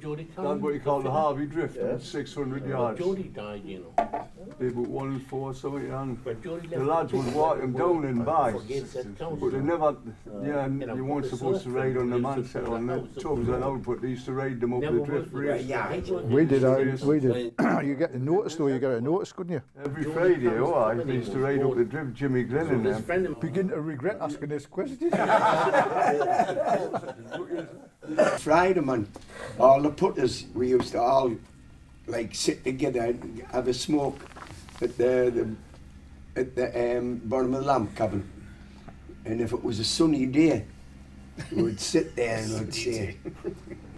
Jody That's what you call the Harvey Drift, Yeah. 600 yards. Jody died, you know. They put 1 and 4 something on. But Jody The left lads would walk them down and by. Forgets that town. But they never, yeah, You know, you weren't put the supposed to surf ride on the in, man they set used on to the put the tubs house allowed, but they used to ride them up Never the drift was- race. yeah. We did. Serious. We did. You get a notice though. You get a notice, couldn't you? Every Friday, oh, I used to ride up the drift, Jimmy Glynn and His them. friend of Begin to regret asking this question. Friday, man, all the putters, we used to all like sit together and have a smoke at the bottom of the lamp cabin. And if it was a sunny day, we would sit there and I'd say,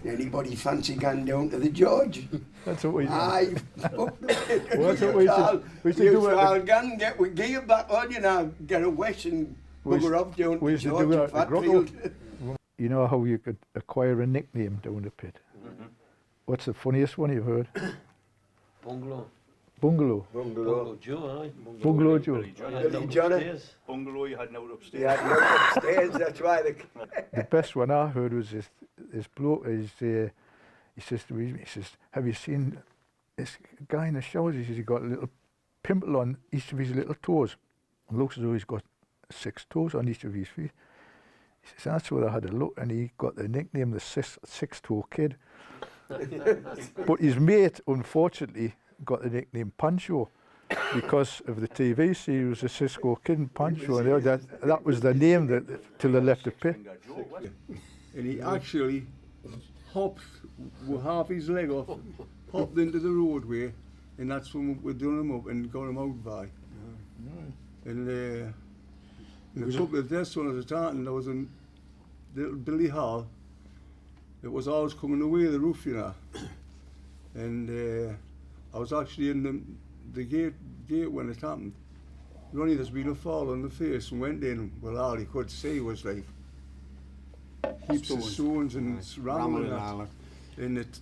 anybody fancy going down to the George? That's what we did. Aye, That's what we used to do We at all the- go and get with gear back on, you know, get a wish and We used- bugger off down we to used to George do and that at the grotto. Fatfield. You know how you could acquire a nickname down the pit? What's the funniest one you've heard? Bungalow. Bungalow. Bungalow Joe, aye. Bungalow Joe. Billy Johnny. Bungalow you had out upstairs. Yeah, look upstairs, that's why they... The best one I heard was this bloke. He says to me, he says, "Have you seen this guy in the showers?" He says he got a little pimple on each of his little toes. It looks as though he's got 6 toes on each of his feet. He says, that's where I had a look, and he got the nickname the six-toe kid. But his mate, unfortunately, got the nickname Pancho because of the TV series, the Cisco Kid and Pancho, and that was the name that till they left the pit. And he actually hopped with half his leg off, popped into the roadway, and that's when we done him up and got him out by. And a couple of deaths when I was at there was a little Billy Hall. It was always coming away the roof, you know. And I was actually in the gate when it happened. Ronnie, there's been a fall on the face, and went in. Well, all he could see was like heaps of stones and ramming that. And it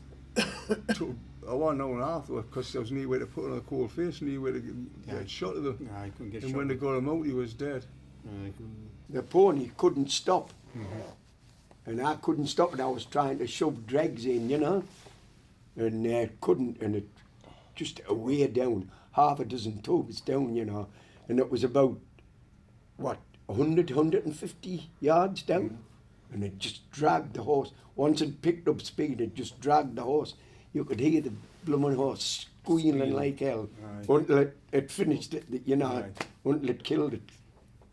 took a 1 hour and a half because there was no way to put on a cold face, no way to get shot of them. I couldn't get And shot. when they got him out, he was dead. The pony couldn't stop. And I couldn't stop it. I was trying to shove dregs in, you know. And couldn't, and it just away down, half a dozen tubs down, you know. And it was about, what, 100, 150 yards down. And it just dragged the horse. Once it picked up speed, it just dragged the horse. You could hear the blooming horse squealing like hell until it finished it, you know, until it killed it.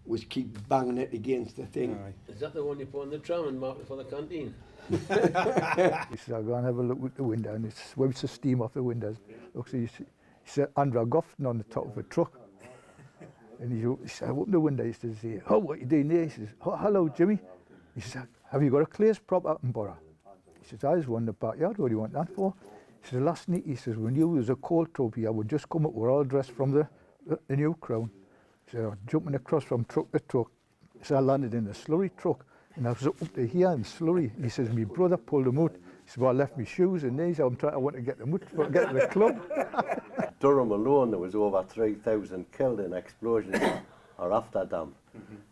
Was keep banging it against the thing. Is that the one you put on the tram and marked for the canteen? He said, I'll go and have a look at the window, and it wipes the steam off the windows. Looks, he said, Andrew Goffin on the top of a truck. And he said, I opened the window, he says, oh, what are you doing there? He says, oh, hello, Jimmy. He says, have you got a Clays prop out in Borough? He says, I was one in the backyard, what do you want that for? He says, last night, he says, when you was a cold trophy, I would just come up, we're all dressed from the new crown. He said, I was jumping across from truck to truck. He said, I landed in a slurry truck, and I was up to here in slurry. He says, my brother pulled them out. He said, well, I left my shoes in these. I want to get them out to get to the club. Durham alone, there was over 3,000 killed in explosions or after damp.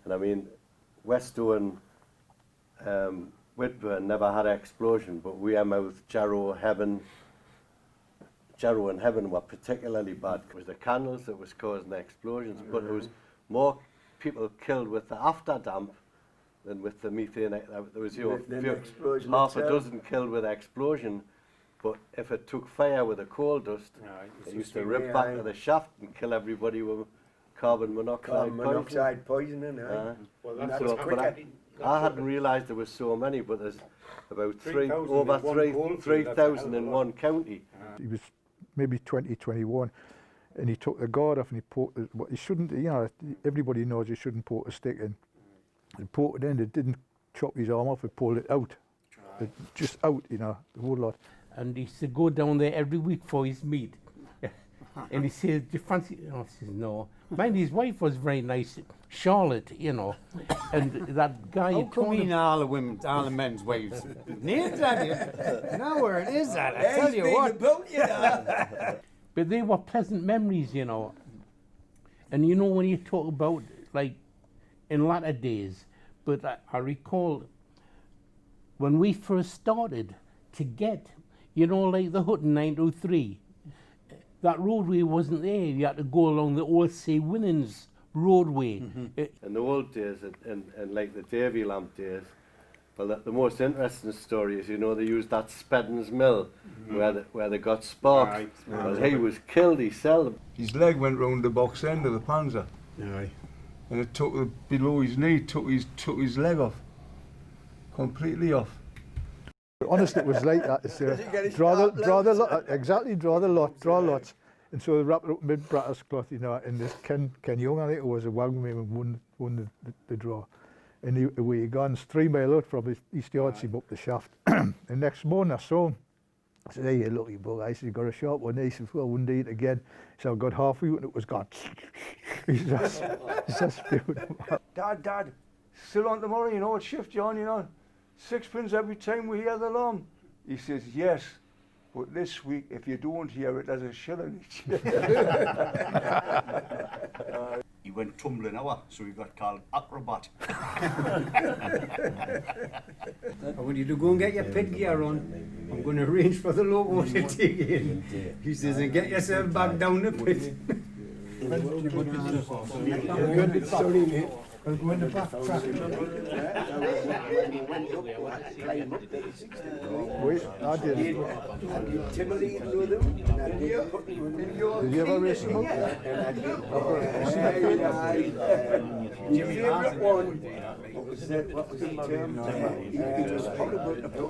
And I mean, Westoe and Whitburn never had an explosion, but Wearmouth, Jarrow, Heaven and Heaven were particularly bad. It was the candles that was causing the explosions, but there was more people killed with the after damp than with the methane. There was half a dozen killed with explosion, but if it took fire with the coal dust, it used to rip back to the shaft and kill everybody with carbon monoxide poisoning. Well, that's That what's was quicker. quicker. I hadn't realised there was so many, but there's about 3,000 over in one coalfield, 3,000 in that's a hell of a one county. He was maybe 20, 21, and he took the guard off and he poked it. What he shouldn't, you know, everybody knows you shouldn't poke a stick in. He poked it in, it didn't chop his arm off, it pulled it out. It just out, you know, the whole lot. And he used to go down there every week for his meat. And he says, do you fancy? Oh, he says, no. Mind, his wife was very nice, Charlotte, you know. And that guy... How come he know all the men's wives? Names at you. Know where it is at, I tell you what. But they were pleasant memories, you know. And you know, when you talk about, like, in latter days, but I recall when we first started to get, You know, like the Hutton 903. That roadway wasn't there. You had to go along the old Say Winnings roadway. In the old days, and like the Davy Lamp days, well, the most interesting story is, you know, they used that Speddens Mill where they got sparks. Aye. Well, he was killed, he sold. His leg went round the box end of the Panzer, Aye. and it took below his knee, took his leg off, completely off. Honest, it was like that. It's, draw the lot, exactly, draw lots. And so they wrapped it up in mid-bratters cloth, you know, and this Ken Young, I think it was, a wagon man who won the draw. And away he gone, 3 mile out from his East Yardseam up the shaft. And next morning I saw him. I said, hey, you lucky bug. I said, you got a sharp one. He said, well, I wouldn't eat again. So I got halfway and it was gone. He's just beautiful. Dad, still on tomorrow, you know, what shift you on, you know? 6 every time we hear the alarm. He says, yes, but this week, if you don't hear it, there's a shilling each. He went tumbling over, so he got called Acrobat. I want you to go and get your pit gear on. I'm going to arrange for the loco to take in. He says, and get yourself back down the pit. Sorry, mate. I'll go in the back track. Wait, I did. Timberlake with them, and I did put them in your Did you ever race them out? and I did. Your favourite one, what was the term? It was probably